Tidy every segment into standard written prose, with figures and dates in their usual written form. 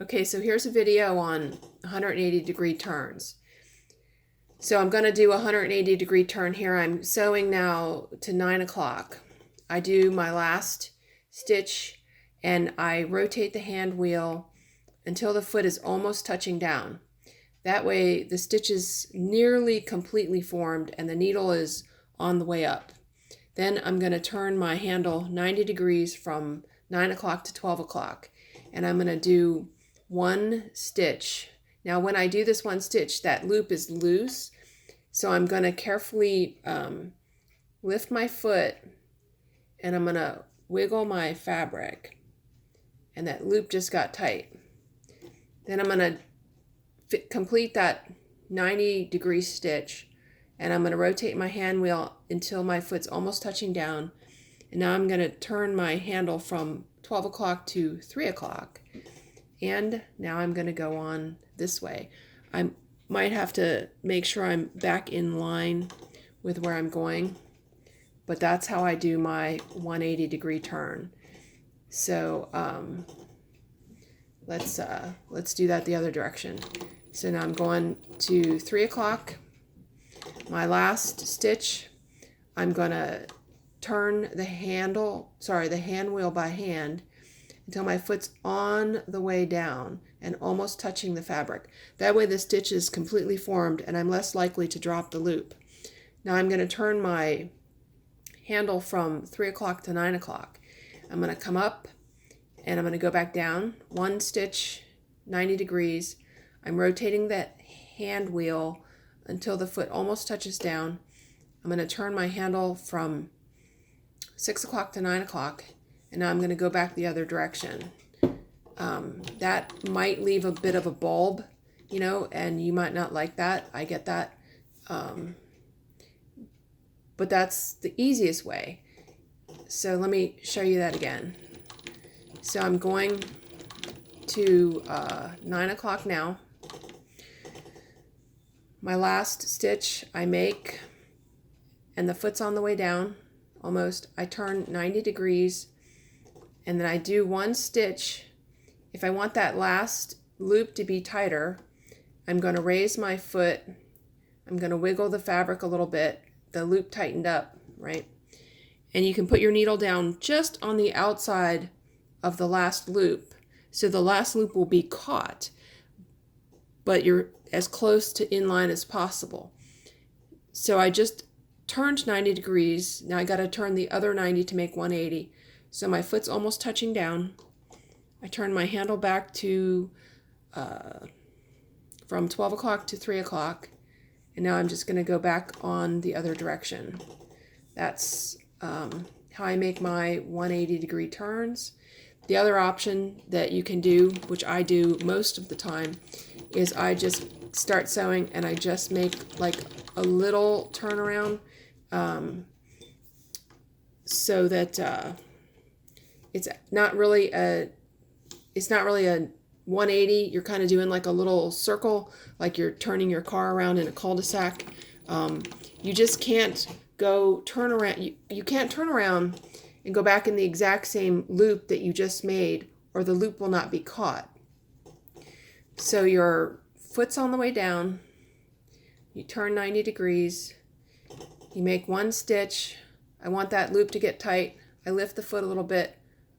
Okay, so here's a video on 180-degree turns. So I'm going to do a 180-degree turn here. I'm sewing now to 9 o'clock. I do my last stitch and I rotate the hand wheel until the foot is almost touching down. That way the stitch is nearly completely formed and the needle is on the way up. Then I'm going to turn my handle 90 degrees from 9 o'clock to 12 o'clock. And I'm going to do one stitch. Now when I do this one stitch, that loop is loose. So I'm going to carefully lift my foot and I'm going to wiggle my fabric. And that loop just got tight. Then I'm going to complete that 90-degree stitch. And I'm going to rotate my hand wheel until my foot's almost touching down. And now I'm going to turn my handle from 12 o'clock to 3 o'clock. And now I'm going to go on this way. I might have to make sure I'm back in line with where I'm going. But that's how I do my 180-degree turn. So let's do that the other direction. So now I'm going to 3 o'clock. My last stitch, I'm going to turn the hand wheel by hand until my foot's on the way down and almost touching the fabric. That way the stitch is completely formed and I'm less likely to drop the loop. Now I'm going to turn my handle from 3 o'clock to 9 o'clock. I'm going to come up and I'm going to go back down, one stitch, 90 degrees. I'm rotating that hand wheel until the foot almost touches down. I'm going to turn my handle from 6 o'clock to 9 o'clock, and now I'm going to go back the other direction. That might leave a bit of a bulb, and you might not like that. I get that. But that's the easiest way. So let me show you that again. So I'm going to 9 o'clock now. My last stitch I make, and the foot's on the way down, almost. I turn 90 degrees, and then I do one stitch. If I want that last loop to be tighter, I'm going to raise my foot. I'm going to wiggle the fabric a little bit. The loop tightened up, right? And you can put your needle down just on the outside of the last loop. So the last loop will be caught, but you're as close to inline as possible. So I just turned 90 degrees. Now I got to turn the other 90 to make 180. So my foot's almost touching down. I turn my handle back to from 12 o'clock to 3 o'clock. And now I'm just going to go back on the other direction. That's how I make my 180-degree turns. The other option that you can do, which I do most of the time, is I just start sewing and I just make like a little turnaround so that it's not really a 180. You're kind of doing like a little circle, like you're turning your car around in a cul-de-sac. You just can't go turn around. You can't turn around and go back in the exact same loop that you just made, or the loop will not be caught. So your foot's on the way down, you turn 90 degrees, you make one stitch. I want that loop to get tight. I lift the foot a little bit,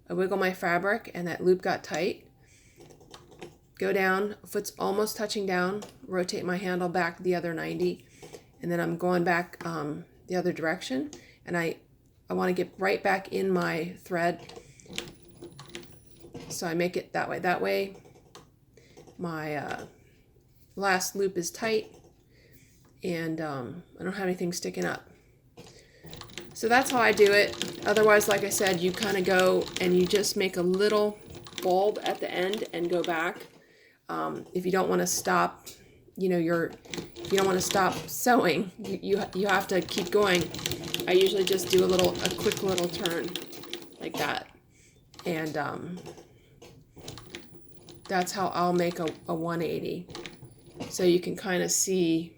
I wiggle my fabric, and that loop got tight. Go down, foot's almost touching down, rotate my handle back the other 90, and then I'm going back the other direction, and I want to get right back in my thread. So I make it that way. That way my last loop is tight and I don't have anything sticking up. So that's how I do it. Otherwise, like I said, you kind of go and you just make a little bulb at the end and go back. If you don't want to stop, if you don't want to stop sewing, you have to keep going. I usually just do a quick little turn like that. And that's how I'll make a 180. So you can kind of see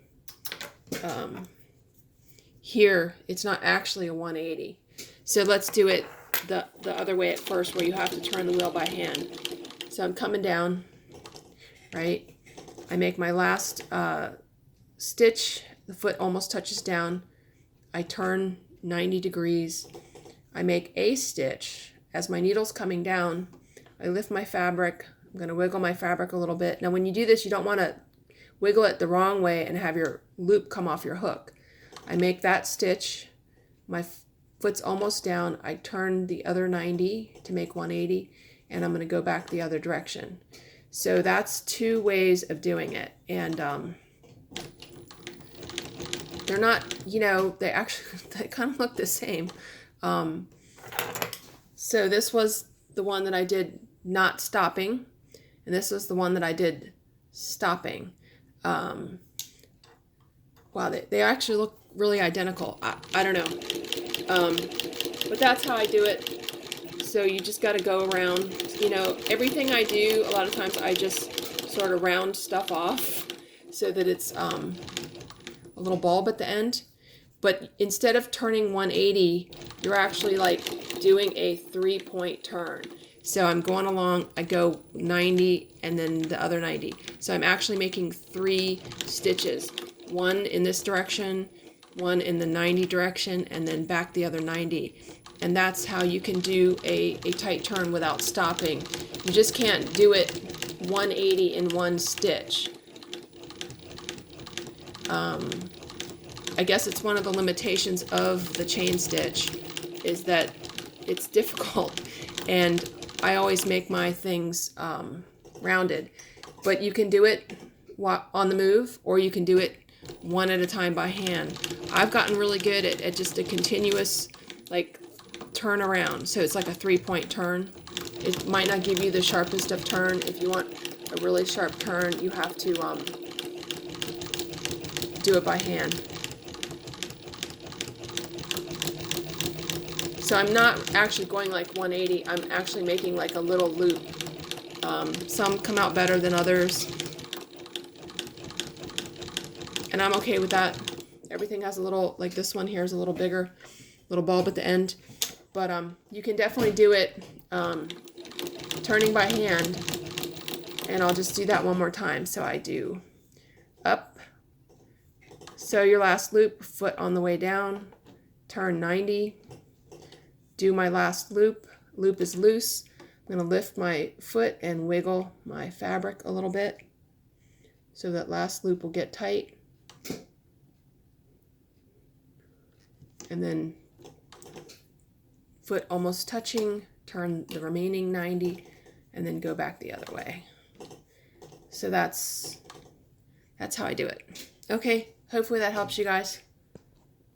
here, it's not actually a 180. So let's do it the other way at first, where you have to turn the wheel by hand. So I'm coming down, right? I make my last stitch, the foot almost touches down. I turn 90 degrees. I make a stitch. As my needle's coming down, I lift my fabric. I'm going to wiggle my fabric a little bit. Now when you do this, you don't want to wiggle it the wrong way and have your loop come off your hook. I make that stitch. My foot's almost down. I turn the other 90 to make 180, and I'm going to go back the other direction. So that's 2 ways of doing it. And they're not, you know, they kind of look the same. So this was the one that I did not stopping, and this was the one that I did stopping. Wow, they actually look really identical. I don't know. But that's how I do it. So you just got to go around, you know, everything I do, a lot of times I just sort of round stuff off so that it's a little bulb at the end. But instead of turning 180, you're actually like doing a 3-point turn. So I'm going along, I go 90 and then the other 90. So I'm actually making 3 stitches. One in this direction, one in the 90 direction, and then back the other 90. And that's how you can do a tight turn without stopping. You just can't do it 180 in one stitch. I guess it's one of the limitations of the chain stitch is that it's difficult, and I always make my things rounded. But you can do it on the move, or you can do it one at a time by hand. I've gotten really good at just a continuous like turn around. So it's like a 3-point turn. It might not give you the sharpest of turn. If you want a really sharp turn, you have to do it by hand. So I'm not actually going like 180. I'm actually making like a little loop. Some come out better than others, and I'm okay with that. Everything has a little, like this one here is a little bigger, little bulb at the end. But you can definitely do it turning by hand. And I'll just do that one more time. So I do up. So your last loop, foot on the way down, turn 90. Do my last loop. Loop is loose. I'm going to lift my foot and wiggle my fabric a little bit so that last loop will get tight. And then foot almost touching, turn the remaining 90, and then go back the other way. So that's how I do it. Okay, hopefully that helps you guys.